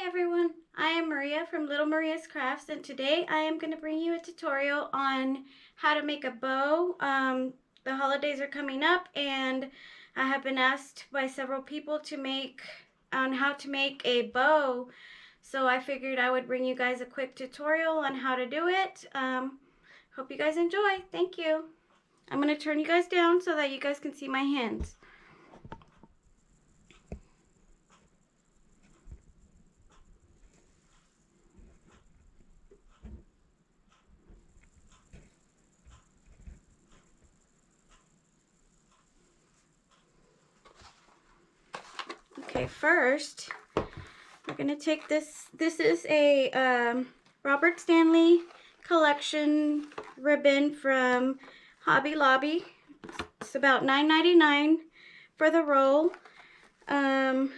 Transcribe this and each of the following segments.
Hi everyone, I am Maria from Little Maria's Crafts, and today I am going to bring you a tutorial on how to make a bow. The holidays are coming up and I have been asked by several people on how to make a bow, so I figured I would bring you guys a quick tutorial on how to do it. Hope you guys enjoy. Thank you. I'm going to turn you guys down so that you guys can see my hands. Okay, first we're gonna take this. This is a Robert Stanley collection ribbon from Hobby Lobby. It's about $9.99 for the roll. You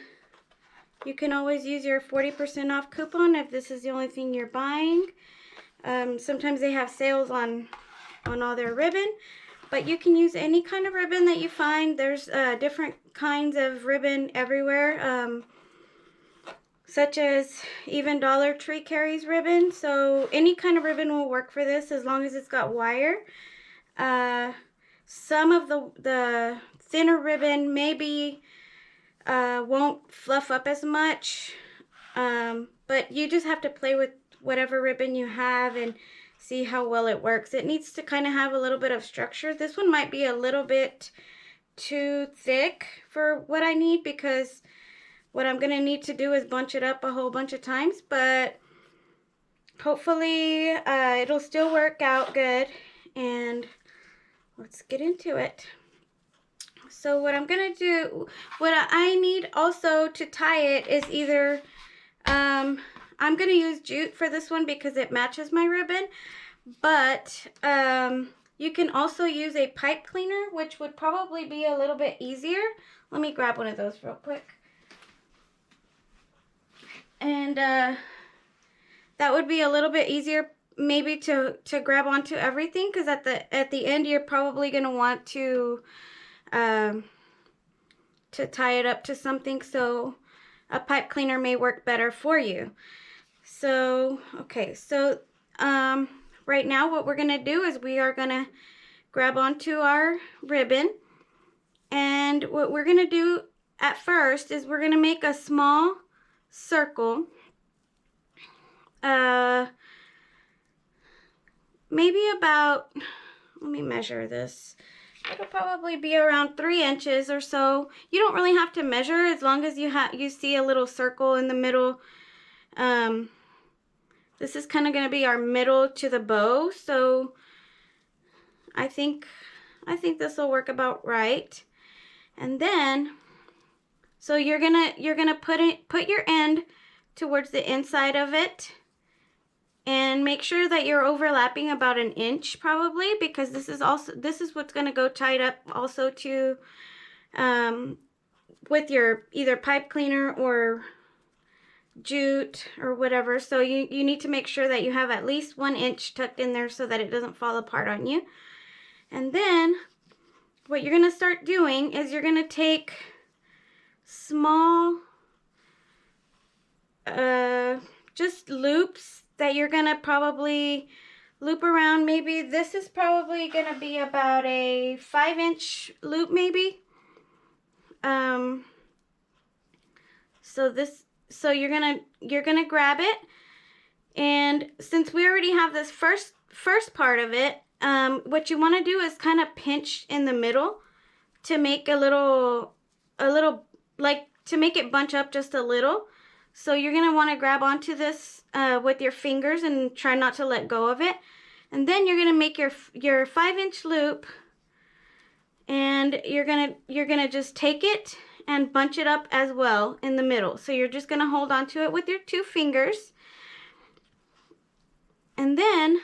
can always use your 40% off coupon if this is the only thing you're buying. Sometimes they have sales on all their ribbon, but you can use any kind of ribbon that you find. There's different kinds of ribbon everywhere, such as even Dollar Tree carries ribbon, so any kind of ribbon will work for this as long as it's got wire. Some of the thinner ribbon maybe won't fluff up as much, but you just have to play with whatever ribbon you have and see how well it works. It needs to kind of have a little bit of structure. This one might be a little bit too thick for what I need, because what I'm going to need to do is bunch it up a whole bunch of times, but hopefully it'll still work out good, and let's get into it. So what I'm going to do, what I need also to tie it is either, I'm going to use jute for this one because it matches my ribbon, but you can also use a pipe cleaner, which would probably be a little bit easier. Let me grab one of those real quick. And that would be a little bit easier maybe to grab onto everything, because at the end you're probably going to want to tie it up to something, so a pipe cleaner may work better for you. So okay, so right now what we're going to do is we are going to grab onto our ribbon, and what we're going to do at first is we're going to make a small circle, maybe about, let me measure this, it'll probably be around 3 inches or so. You don't really have to measure as long as you see a little circle in the middle. This is kind of going to be our middle to the bow, so I think this will work about right. And then, so you're gonna put your end towards the inside of it, and make sure that you're overlapping about 1 inch probably, because this is what's gonna go tied up also to with your either pipe cleaner or jute or whatever. So you need to make sure that you have at least 1 inch tucked in there so that it doesn't fall apart on you. And then what you're gonna start doing is you're gonna take small just loops that you're gonna probably loop around. Maybe this is probably gonna be about a 5-inch loop maybe. So you're gonna grab it, and since we already have this first part of it, what you want to do is kind of pinch in the middle to make a little like to make it bunch up just a little. So you're gonna want to grab onto this with your fingers and try not to let go of it, and then you're gonna make your 5-inch loop, and you're gonna just take it and bunch it up as well in the middle. So you're just gonna hold on to it with your 2 fingers, and then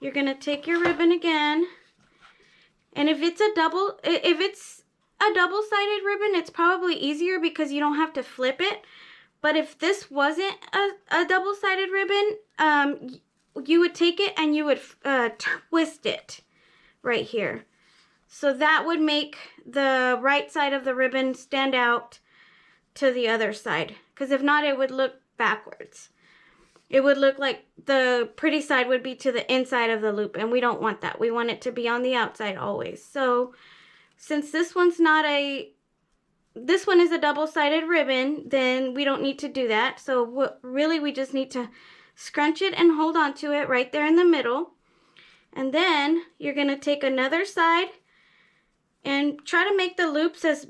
you're gonna take your ribbon again, and if it's a double-sided ribbon, it's probably easier because you don't have to flip it. But if this wasn't a double-sided ribbon, you would take it and you would twist it right here. So that would make the right side of the ribbon stand out to the other side. because if not, it would look backwards. It would look like the pretty side would be to the inside of the loop, and we don't want that. We want it to be on the outside always. So since this one is a double-sided ribbon, then we don't need to do that. So really we just need to scrunch it and hold on to it right there in the middle. And then you're going to take another side and try to make the loops as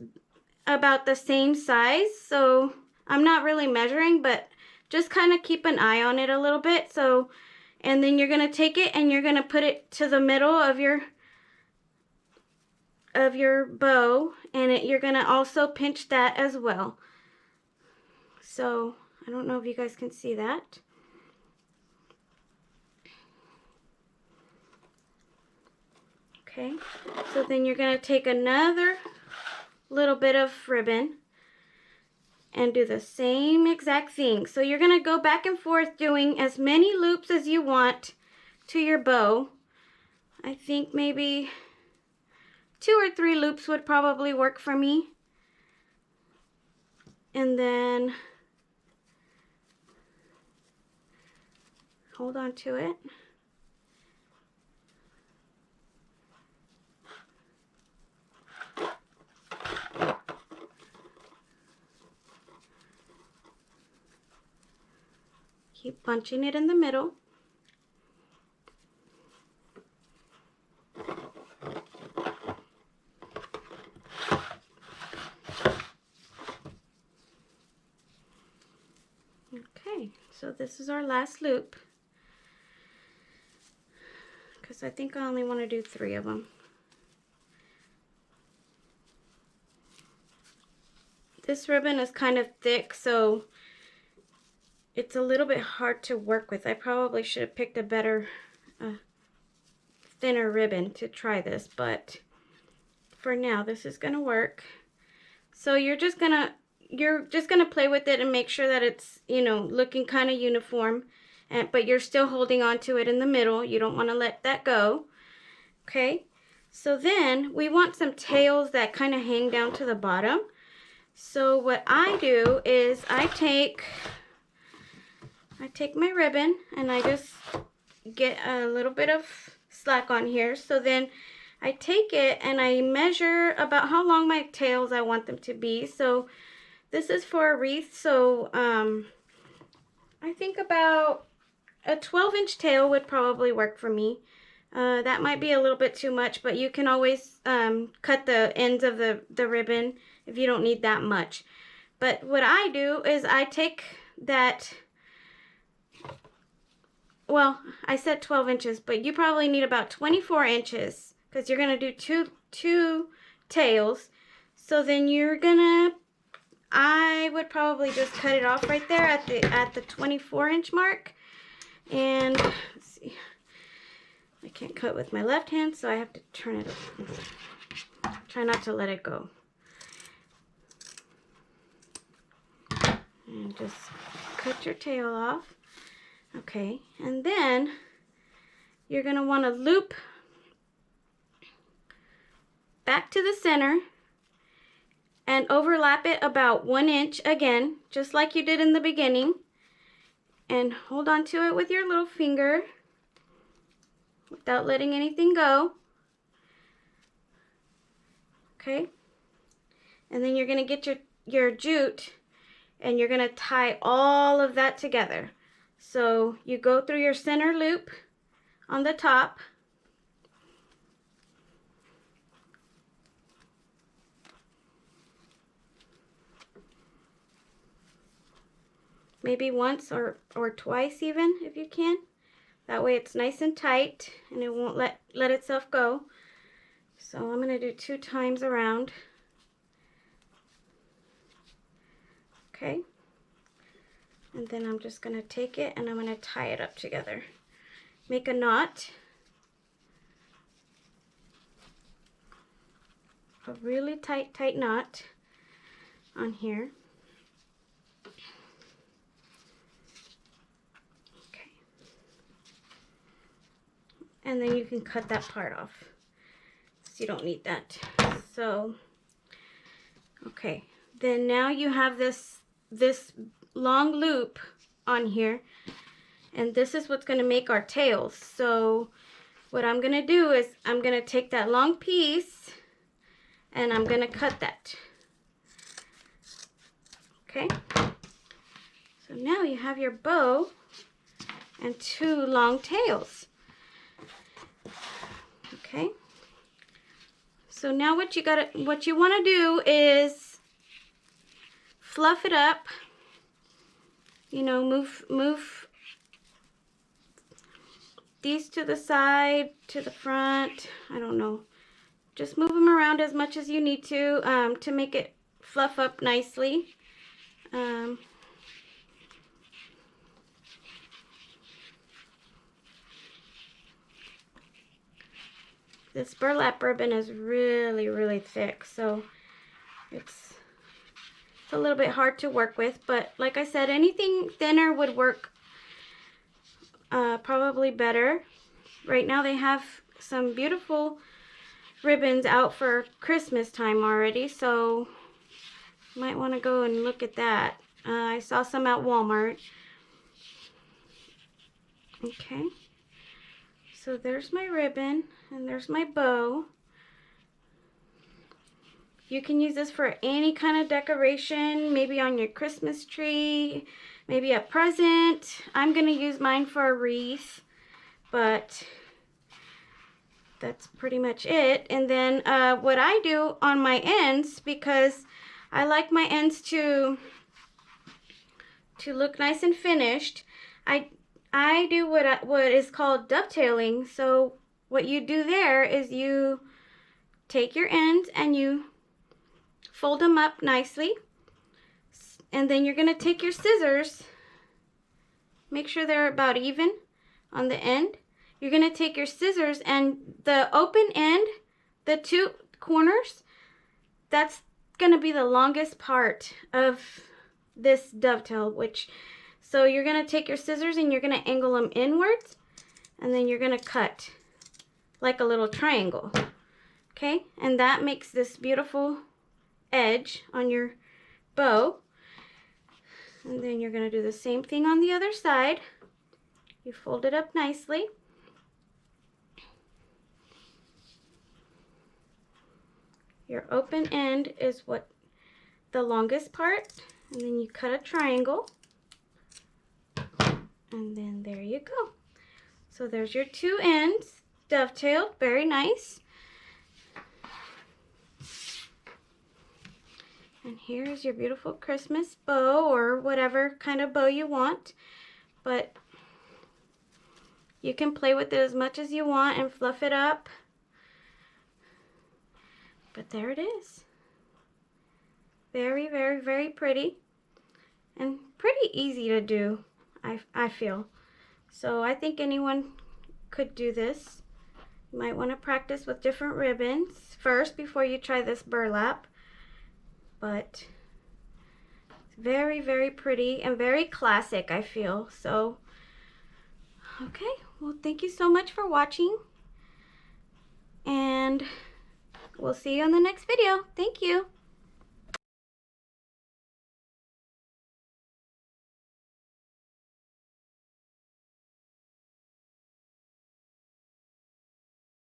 about the same size. So I'm not really measuring, but just kind of keep an eye on it a little bit. So, and then you're going to take it and you're going to put it to the middle of your bow, and you're going to also pinch that as well. So I don't know if you guys can see that. Okay, so then you're going to take another little bit of ribbon and do the same exact thing. So you're going to go back and forth doing as many loops as you want to your bow. I think maybe 2 or 3 loops would probably work for me. And then hold on to it. Keep punching it in the middle. Okay, so this is our last loop, because I think I only want to do 3 of them. This ribbon is kind of thick, so it's a little bit hard to work with. I probably should have picked a better, thinner ribbon to try this, but for now this is gonna work. So you're just gonna play with it and make sure that it's, you know, looking kind of uniform, but you're still holding on to it in the middle. You don't want to let that go. Okay, so then we want some tails that kind of hang down to the bottom. So what I do is I take my ribbon and I just get a little bit of slack on here. So then I take it and I measure about how long my tails I want them to be. So this is for a wreath, so I think about a 12-inch tail would probably work for me. That might be a little bit too much, but you can always cut the ends of the ribbon if you don't need that much. But what I do is I take that, well, I said 12 inches, but you probably need about 24 inches because you're going to do two tails. So then you're going to, I would probably just cut it off right there at the 24-inch mark. And let's see, I can't cut with my left hand, so I have to turn it up. Try not to let it go. And just cut your tail off. Okay, and then you're going to want to loop back to the center and overlap it about 1 inch again, just like you did in the beginning. And hold on to it with your little finger without letting anything go. Okay, and then you're going to get your jute and you're going to tie all of that together. So you go through your center loop on the top, maybe once or twice even if you can. That way it's nice and tight and it won't let itself go. So I'm going to do 2 times around. Okay. And then I'm just going to take it and I'm going to tie it up together. Make a knot. A really tight knot on here. Okay. And then you can cut that part off. So you don't need that. So, okay. Then now you have this this long loop on here, and this is what's going to make our tails. So what I'm going to do is I'm going to take that long piece and I'm going to cut that. Okay, so now you have your bow and 2 long tails. Okay, so now what you want to do is fluff it up. You know, move these to the side, to the front. I don't know. Just move them around as much as you need to make it fluff up nicely. This burlap ribbon is really, really thick, so it's a little bit hard to work with, but like I said, anything thinner would work probably better. Right now they have some beautiful ribbons out for Christmas time already, so you might want to go and look at that. I saw some at Walmart. Okay, so there's my ribbon and there's my bow. You can use this for any kind of decoration, maybe on your Christmas tree, maybe a present. I'm going to use mine for a wreath, but that's pretty much it. And then what I do on my ends, because I like my ends to look nice and finished, I do what is called dovetailing. So what you do there is you take your ends and you fold them up nicely, and then you're going to take your scissors, make sure they're about even on the end. You're going to take your scissors and the open end, the 2 corners, that's going to be the longest part of this dovetail, so you're going to take your scissors and you're going to angle them inwards, and then you're going to cut like a little triangle. Okay, and that makes this beautiful edge on your bow. And then you're going to do the same thing on the other side. You fold it up nicely. Your open end is what the longest part, and then you cut a triangle, and then there you go. So there's your 2 ends dovetailed, very nice. And here is your beautiful Christmas bow, or whatever kind of bow you want. But you can play with it as much as you want and fluff it up. But there it is. Very, very, very pretty. And pretty easy to do, I feel. So I think anyone could do this. You might want to practice with different ribbons first before you try this burlap. But it's very, very pretty and very classic, I feel. So, okay, well, thank you so much for watching, and we'll see you on the next video. Thank you.